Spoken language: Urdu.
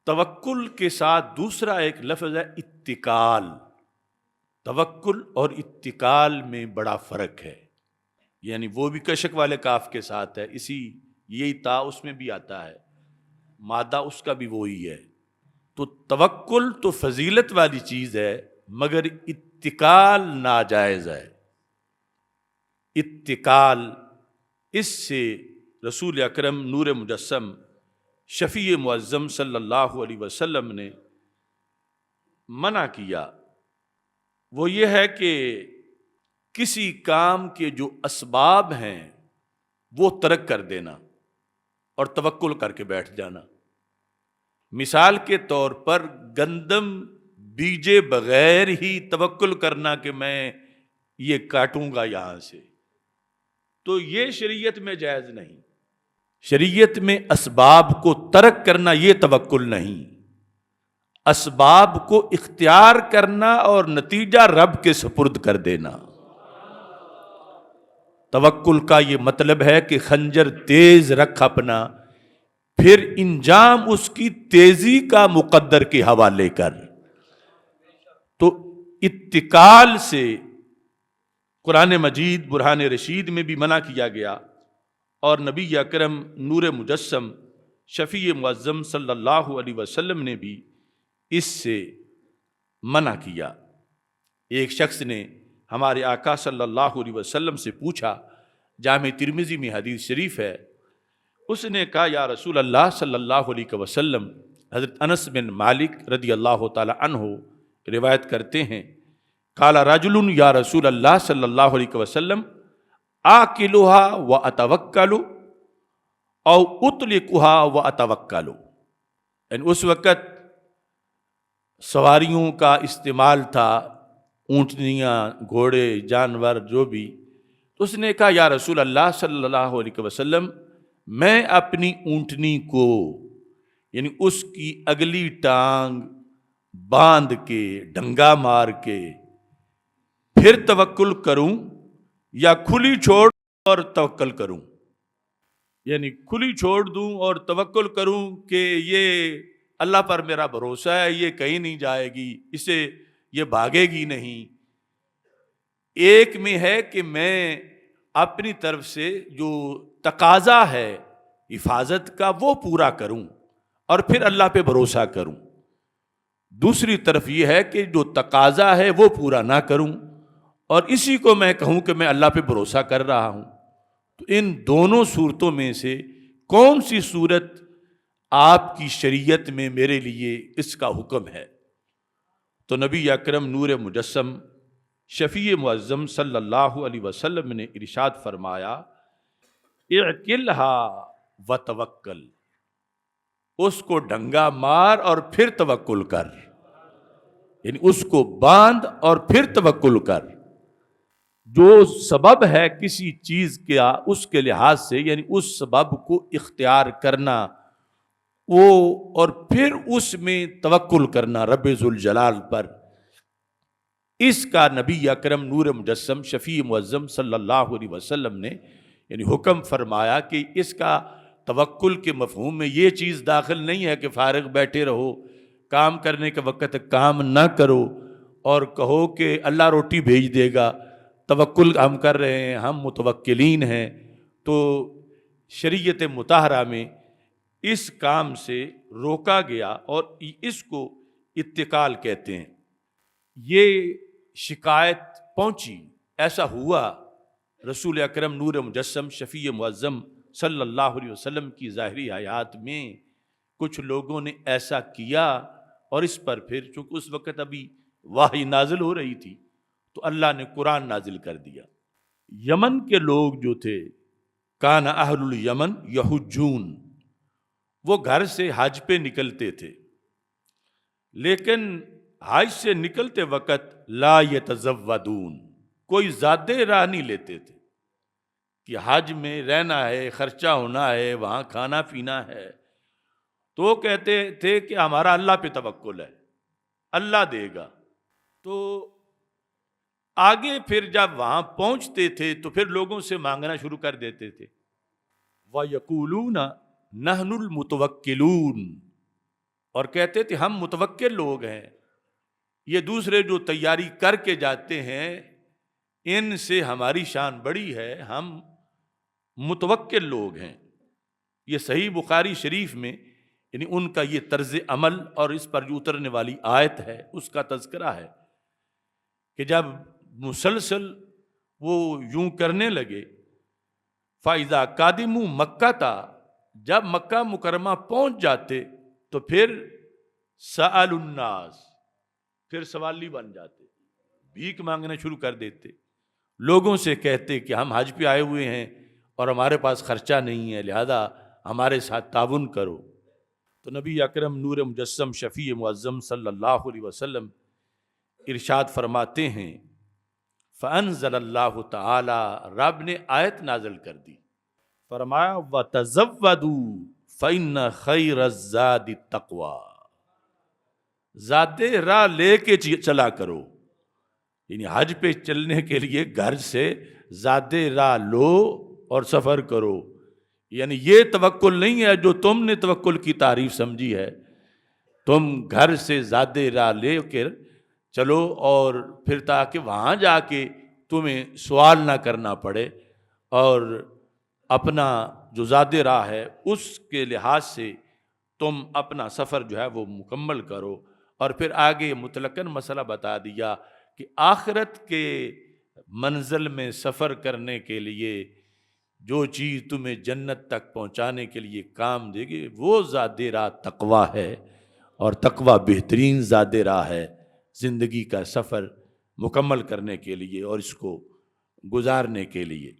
توکل کے ساتھ دوسرا ایک لفظ ہے اتکال۔ توکل اور اتکال میں بڑا فرق ہے، یعنی وہ بھی کشک والے کاف کے ساتھ ہے، یہی تا اس میں بھی آتا ہے، مادہ اس کا بھی وہی ہے۔ تو توکل تو فضیلت والی چیز ہے، مگر اتکال ناجائز ہے۔ اتکال، اس سے رسول اکرم نور مجسم شفیع معظم صلی اللہ علیہ وسلم نے منع کیا۔ وہ یہ ہے کہ کسی کام کے جو اسباب ہیں وہ ترک کر دینا اور توکل کر کے بیٹھ جانا۔ مثال کے طور پر گندم بیجے بغیر ہی توکل کرنا کہ میں یہ کاٹوں گا یہاں سے، تو یہ شریعت میں جائز نہیں۔ شریعت میں اسباب کو ترک کرنا یہ توکل نہیں، اسباب کو اختیار کرنا اور نتیجہ رب کے سپرد کر دینا۔ توکل کا یہ مطلب ہے کہ خنجر تیز رکھ اپنا، پھر انجام اس کی تیزی کا مقدر کے حوالے کر۔ تو اتکال سے قرآن مجید برہان رشید میں بھی منع کیا گیا، اور نبی اکرم نور مجسم شفیع معظم صلی اللہ علیہ وسلم نے بھی اس سے منع کیا۔ ایک شخص نے ہمارے آقا صلی اللہ علیہ وسلم سے پوچھا، جامع ترمذی میں حدیث شریف ہے، اس نے کہا یا رسول اللہ صلی اللہ علیہ وسلم، حضرت انس بن مالک رضی اللہ تعالی عنہ روایت کرتے ہیں، قال رجل یا رسول اللہ صلی اللہ علیہ وسلم آکلھا واتوکل او اطلقھا واتوکل۔ یعنی اس وقت سواریوں کا استعمال تھا، اونٹنیاں، گھوڑے، جانور جو بھی۔ تو اس نے کہا یا رسول اللہ صلی اللہ علیہ وسلم، میں اپنی اونٹنی کو، یعنی اس کی اگلی ٹانگ باندھ کے ڈنگا مار کے پھر توکل کروں یا کھلی چھوڑ اور توکل کروں؟ یعنی کھلی چھوڑ دوں اور توکل کروں کہ یہ اللہ پر میرا بھروسہ ہے، یہ کہیں نہیں جائے گی، اسے یہ بھاگے گی نہیں۔ ایک میں ہے کہ میں اپنی طرف سے جو تقاضا ہے حفاظت کا وہ پورا کروں اور پھر اللہ پہ بھروسہ کروں۔ دوسری طرف یہ ہے کہ جو تقاضا ہے وہ پورا نہ کروں اور اسی کو میں کہوں کہ میں اللہ پہ بھروسہ کر رہا ہوں۔ تو ان دونوں صورتوں میں سے کون سی صورت آپ کی شریعت میں میرے لیے اس کا حکم ہے؟ تو نبی اکرم نور مجسم شفیع معظم صلی اللہ علیہ وسلم نے ارشاد فرمایا، اعقلھا وتوکل، اس کو ڈنگا مار اور پھر توکل کر، یعنی اس کو باندھ اور پھر توکل کر۔ جو سبب ہے کسی چیز کا اس کے لحاظ سے، یعنی اس سبب کو اختیار کرنا وہ، اور پھر اس میں توکل کرنا رب ذوالجلال پر، اس کا نبی اکرم نور مجسم شفیع معظم صلی اللہ علیہ وسلم نے یعنی حکم فرمایا کہ اس کا توکل کے مفہوم میں یہ چیز داخل نہیں ہے کہ فارغ بیٹھے رہو، کام کرنے کے وقت کام نہ کرو اور کہو کہ اللہ روٹی بھیج دے گا، توکل ہم کر رہے ہیں، ہم متوکلین ہیں۔ تو شریعت مطہرہ میں اس کام سے روکا گیا اور اس کو اتکال کہتے ہیں۔ یہ شکایت پہنچی، ایسا ہوا رسول اکرم نور مجسم شفیع معظم صلی اللہ علیہ وسلم کی ظاہری حیات میں کچھ لوگوں نے ایسا کیا، اور اس پر پھر چونکہ اس وقت ابھی وحی نازل ہو رہی تھی تو اللہ نے قرآن نازل کر دیا۔ یمن کے لوگ جو تھے، کان اہل الیمن یحجون، وہ گھر سے حج پہ نکلتے تھے، لیکن حج سے نکلتے وقت لا یتزودون، کوئی زیادہ راہ نہیں لیتے تھے کہ حج میں رہنا ہے، خرچہ ہونا ہے، وہاں کھانا پینا ہے، تو وہ کہتے تھے کہ ہمارا اللہ پہ توکل ہے، اللہ دے گا۔ تو آگے پھر جب وہاں پہنچتے تھے تو پھر لوگوں سے مانگنا شروع کر دیتے تھے، وَيَقُولُونَ نَحْنُ الْمُتَوَكِّلُونَ، اور کہتے تھے ہم متوکل لوگ ہیں، یہ دوسرے جو تیاری کر کے جاتے ہیں ان سے ہماری شان بڑی ہے، ہم متوکل لوگ ہیں۔ یہ صحیح بخاری شریف میں یعنی ان کا یہ طرز عمل اور اس پر جو اترنے والی آیت ہے اس کا تذکرہ ہے کہ جب مسلسل وہ یوں کرنے لگے، فَإِذَا قَادِمُوا مَكَّةَ، جب مکہ مکرمہ پہنچ جاتے تو پھر سألوا الناس، پھر سوالی بن جاتے، بھیک مانگنا شروع کر دیتے، لوگوں سے کہتے کہ ہم حج پہ آئے ہوئے ہیں اور ہمارے پاس خرچہ نہیں ہے، لہذا ہمارے ساتھ تعاون کرو۔ تو نبی اکرم نور مجسم شفیع معظم صلی اللہ علیہ وسلم ارشاد فرماتے ہیں، فَأَنزَلَ اللَّهُ تعالی، رب نے آیت نازل کر دی، فرمایا وَتَزَوَّدُوا فَإِنَّ خَيْرَ الزَّادِ التَّقْوَىٰ، زاد راہ لے کے چلا کرو، یعنی حج پہ چلنے کے لیے گھر سے زاد راہ لو اور سفر کرو، یعنی یہ توکل نہیں ہے جو تم نے توکل کی تعریف سمجھی ہے، تم گھر سے زاد راہ لے کر چلو اور پھر تاکہ وہاں جا کے تمہیں سوال نہ کرنا پڑے، اور اپنا جو زاد راہ ہے اس کے لحاظ سے تم اپنا سفر جو ہے وہ مکمل کرو۔ اور پھر آگے مطلقاً مسئلہ بتا دیا کہ آخرت کے منزل میں سفر کرنے کے لیے جو چیز تمہیں جنت تک پہنچانے کے لیے کام دے گی وہ زاد راہ تقویٰ ہے، اور تقویٰ بہترین زاد راہ ہے زندگی کا سفر مکمل کرنے کے لیے اور اس کو گزارنے کے لیے۔